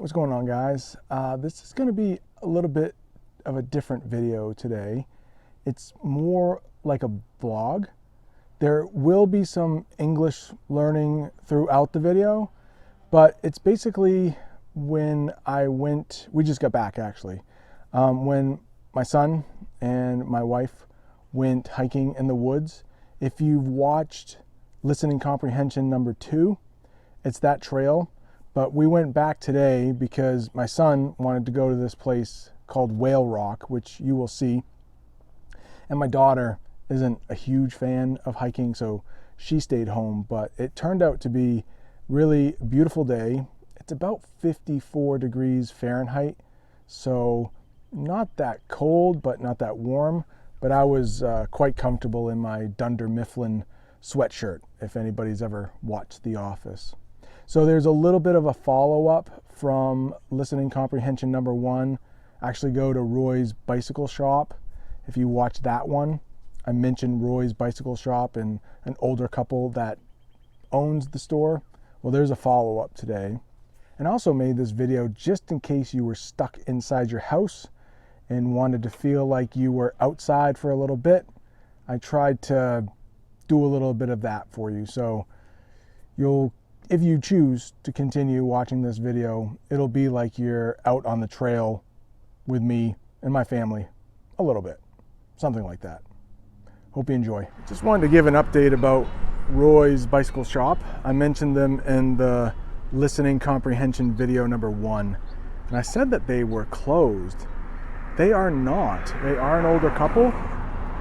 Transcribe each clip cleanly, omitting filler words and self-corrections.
What's going on, guys? This is going to be a little bit of a different video today. It's more like a vlog. There will be some English learning throughout the video, but it's basically when we just got back actually, when my son and my wife went hiking in the woods. If you've watched listening comprehension number 2, it's that trail. But we went back today because my son wanted to go to this place called Whale Rock, which you will see. And my daughter isn't a huge fan of hiking, so she stayed home. But it turned out to be really a beautiful day. It's about 54 degrees Fahrenheit, so not that cold, but not that warm. But I was quite comfortable in my Dunder Mifflin sweatshirt, if anybody's ever watched The Office. So there's a little bit of a follow-up from listening comprehension number 1. Actually go to Roy's Bicycle Shop. If you watch that one, I mentioned Roy's Bicycle Shop and an older couple that owns the store. Well, there's a follow-up today. And I also made this video just in case you were stuck inside your house and wanted to feel like you were outside for a little bit. I tried to do a little bit of that for you. So if you choose to continue watching this video, it'll be like you're out on the trail with me and my family a little bit, something like that. Hope you enjoy. Just wanted to give an update about Roy's Bicycle Shop. I mentioned them in the listening comprehension video number 1, and I said that they were closed. They are not. They are an older couple,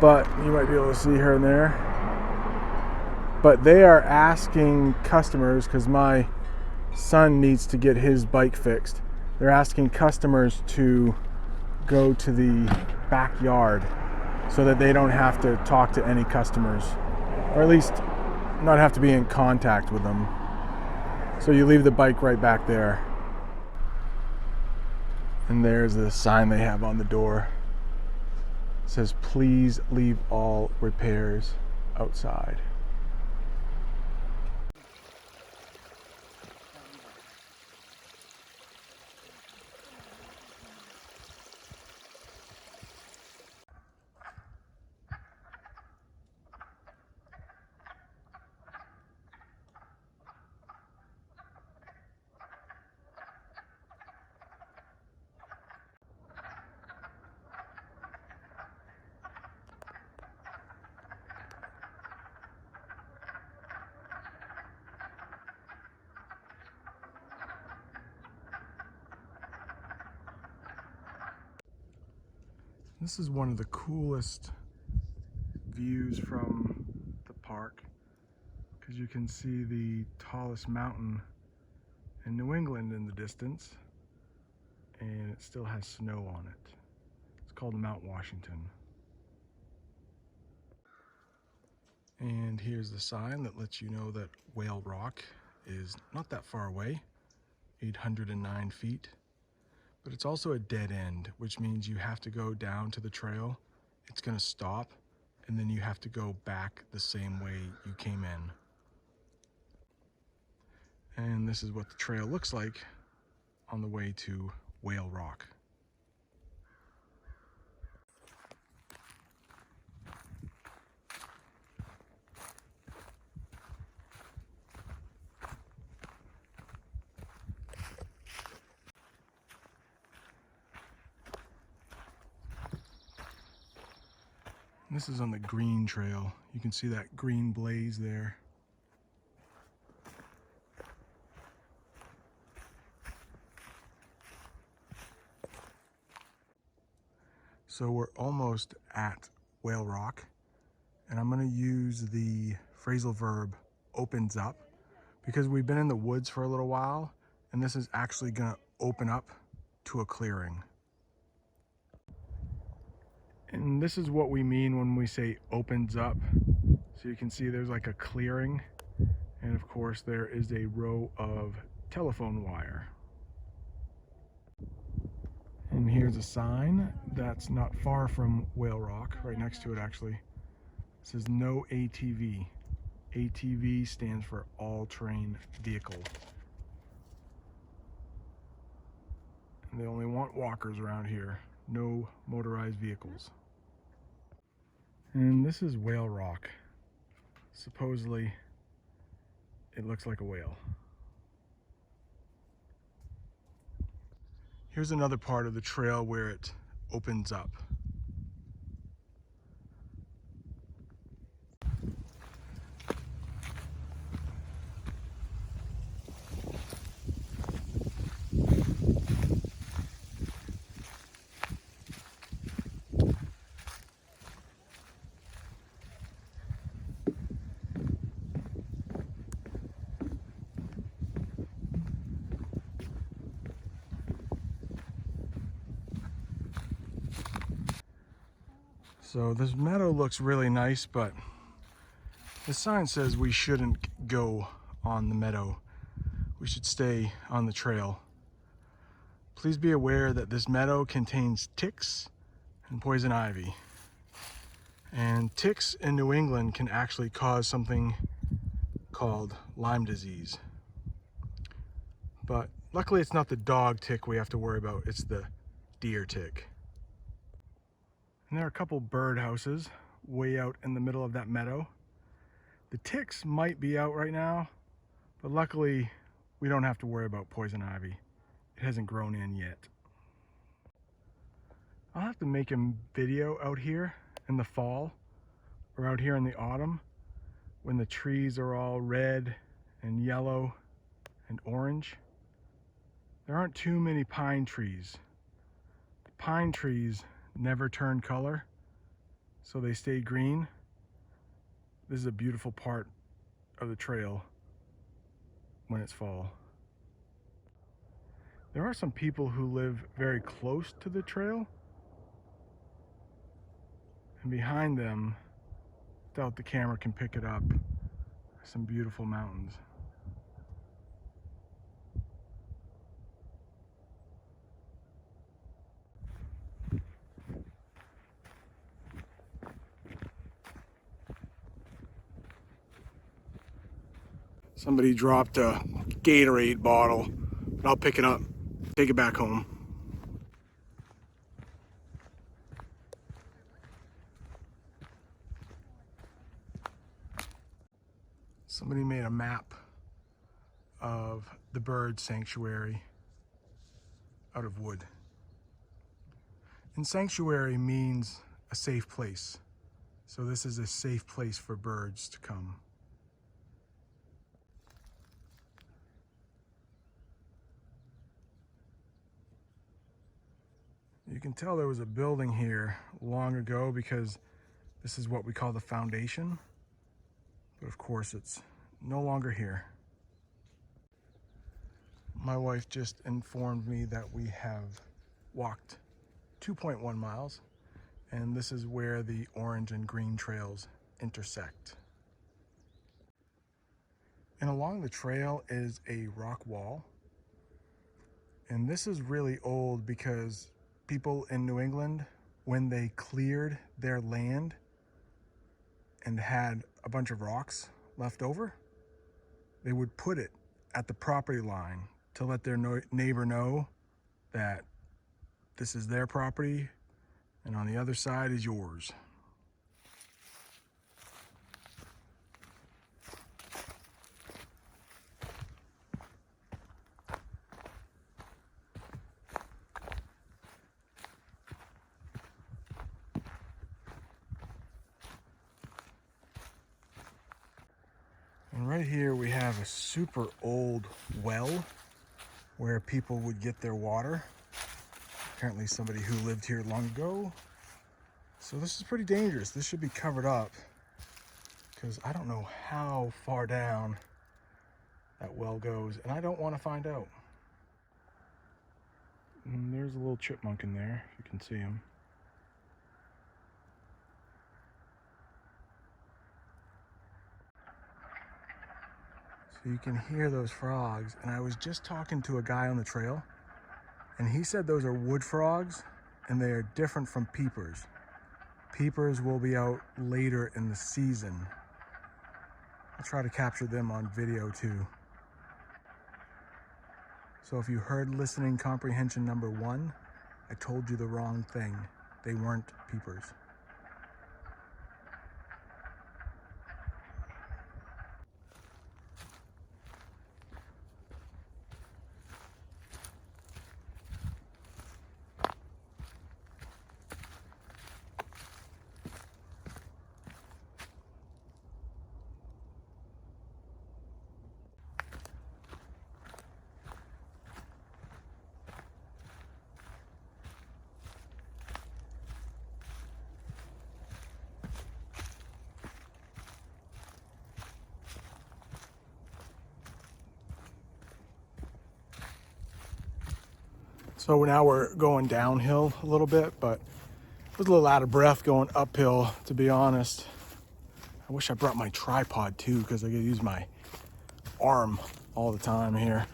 but you might be able to see here and there. But they are asking customers, because my son needs to get his bike fixed, they're asking customers to go to the backyard so that they don't have to talk to any customers, or at least not have to be in contact with them. So you leave the bike right back there. And there's the sign they have on the door. It says, "Please leave all repairs outside." This is one of the coolest views from the park, because you can see the tallest mountain in New England in the distance, and it still has snow on it. It's called Mount Washington. And here's the sign that lets you know that Whale Rock is not that far away, 809 feet. But it's also a dead end, which means you have to go down to the trail. It's going to stop, and then you have to go back the same way you came in. And this is what the trail looks like on the way to Whale Rock. This is on the green trail. You can see that green blaze there. So we're almost at Whale Rock, and I'm going to use the phrasal verb opens up, because we've been in the woods for a little while, and this is actually going to open up to a clearing. And this is what we mean when we say opens up. So you can see there's like a clearing, and of course there is a row of telephone wire. And here's a sign that's not far from Whale Rock, right next to it actually. It says no ATV. ATV stands for all terrain vehicle. They only want walkers around here, no motorized vehicles. And this is whale rock. Supposedly, it looks like a whale. Here's another part of the trail where it opens up. So this meadow looks really nice, but the sign says we shouldn't go on the meadow. We should stay on the trail. Please be aware that this meadow contains ticks and poison ivy. And ticks in New England can actually cause something called Lyme disease. But luckily it's not the dog tick we have to worry about, it's the deer tick. And there are a couple bird houses way out in the middle of that meadow. The ticks might be out right now, but luckily we don't have to worry about poison ivy. It hasn't grown in yet. I'll have to make a video out here in the fall or out here in the autumn when the trees are all red and yellow and orange. There aren't too many pine trees. The pine trees never turn color, so they stay green. This is a beautiful part of the trail when it's fall. There are some people who live very close to the trail, and behind them, doubt the camera can pick it up, some beautiful mountains. Somebody dropped a Gatorade bottle, but I'll pick it up, take it back home. Somebody made a map of the bird sanctuary out of wood. And sanctuary means a safe place. So this is a safe place for birds to come. You can tell there was a building here long ago because this is what we call the foundation. But of course it's no longer here. My wife just informed me that we have walked 2.1 miles, and this is where the orange and green trails intersect. And along the trail is a rock wall. And this is really old because people in New England, when they cleared their land and had a bunch of rocks left over, they would put it at the property line to let their neighbor know that this is their property and on the other side is yours. And right here we have a super old well where people would get their water. Apparently somebody who lived here long ago. So this is pretty dangerous. This should be covered up because I don't know how far down that well goes, and I don't want to find out. And there's a little chipmunk in there, if you can see him. So you can hear those frogs, and I was just talking to a guy on the trail, and he said those are wood frogs, and they are different from peepers. Peepers will be out later in the season. I'll try to capture them on video too. So if you heard listening comprehension number 1, I told you the wrong thing. They weren't peepers. So now we're going downhill a little bit, but I was a little out of breath going uphill, to be honest. I wish I brought my tripod too, because I could use my arm all the time here.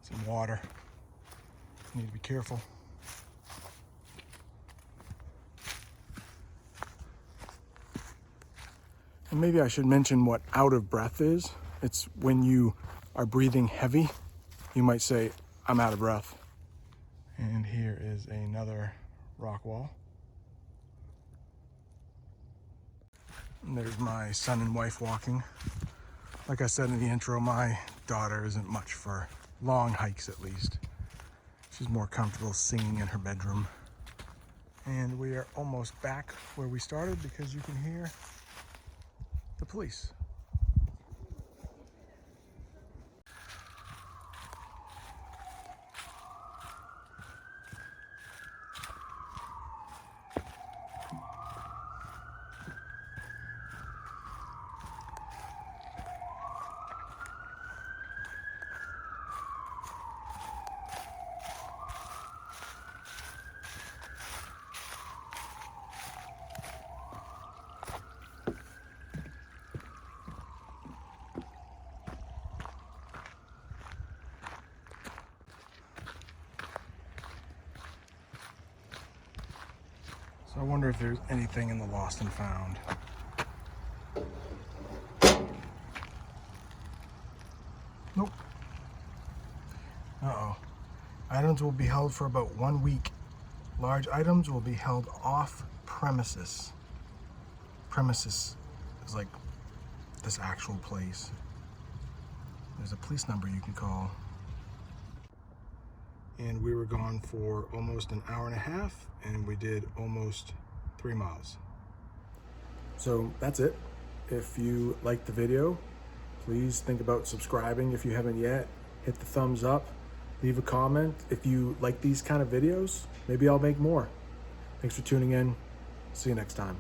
Some water. Need to be careful. And maybe I should mention what out of breath is. It's when you are breathing heavy, you might say, I'm out of breath. And here is another rock wall. And there's my son and wife walking. Like I said in the intro, my daughter isn't much for long hikes, at least. She's more comfortable singing in her bedroom. And we are almost back where we started because you can hear the police. So I wonder if there's anything in the lost and found. Nope. Uh-oh. Items will be held for about 1 week. Large items will be held off premises. Premises is like this actual place. There's a police number you can call. And we were gone for almost an hour and a half, and we did almost 3 miles. So that's it. If you liked the video, please think about subscribing if you haven't yet. Hit the thumbs up, leave a comment. If you like these kind of videos, maybe I'll make more. Thanks for tuning in. See you next time.